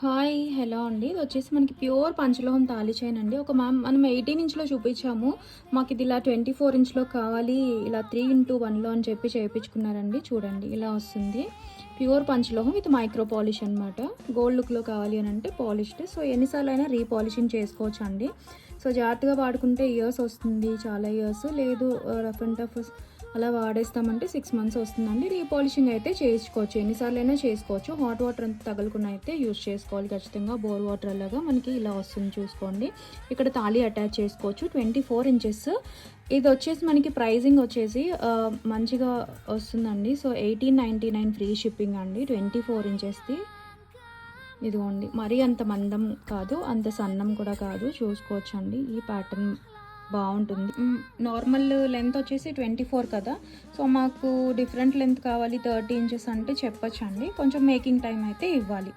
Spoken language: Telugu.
హాయ్! హలో అండి. ఇదొచ్చేసి మనకి ప్యూర్ పంచలోహం తాళి చైన్ అండి. మనం 18 ఇంచ్‌లో చూపించాము. మాకిది ఇలా 24 ఇంచ్‌లో కావాలి, ఇలా 3-in-1లో అని చెప్పి చేపించుకున్నారండి. చూడండి ఇలా వస్తుంది. ప్యూర్ పంచలోహం విత్ మైక్రో పాలిష్ అనమాట. గోల్డ్ లుక్‌లో కావాలి అని అంటే పాలిష్డ్. సో, ఎన్నిసార్లైనా రీపాలిషింగ్ చేసుకోవచ్చండి. సో, జాగ్రత్తగా వాడుకుంటే ఇయర్స్ వస్తుంది, చాలా ఇయర్స్. లేదు రఫ్ అండ్ టఫ్ అలా వాడేస్తామంటే 6 మంత్స్ వస్తుందండి. రీపాలిషింగ్ అయితే చేయించుకోవచ్చు, ఎన్నిసార్లైనా చేసుకోవచ్చు. హాట్ వాటర్ అంతా తగలకుండా అయితే యూజ్ చేసుకోవాలి ఖచ్చితంగా. బోర్ వాటర్ అలాగా మనకి ఇలా వస్తుంది చూసుకోండి. ఇక్కడ తాళి అటాచ్ చేసుకోవచ్చు. 24 ఇంచెస్. ఇది వచ్చేసి మనకి ప్రైజింగ్ వచ్చేసి మంచిగా వస్తుందండి. సో 1899 ఫ్రీ షిప్పింగ్ అండి. 24 ఇంచెస్ది. ఇదిగోండి, మరీ అంత మందం కాదు, అంత సన్నం కూడా కాదు. చూసుకోవచ్చండి. ఈ ప్యాటర్న్ బాగుంటుంది. నార్మల్ లెంత్ వచ్చేసి 24 కదా. సో మాకు డిఫరెంట్ లెంత్ కావాలి 30 ఇంచెస్ అంటే చెప్పచ్చండి. కొంచెం మేకింగ్ టైం అయితే ఇవ్వాలి.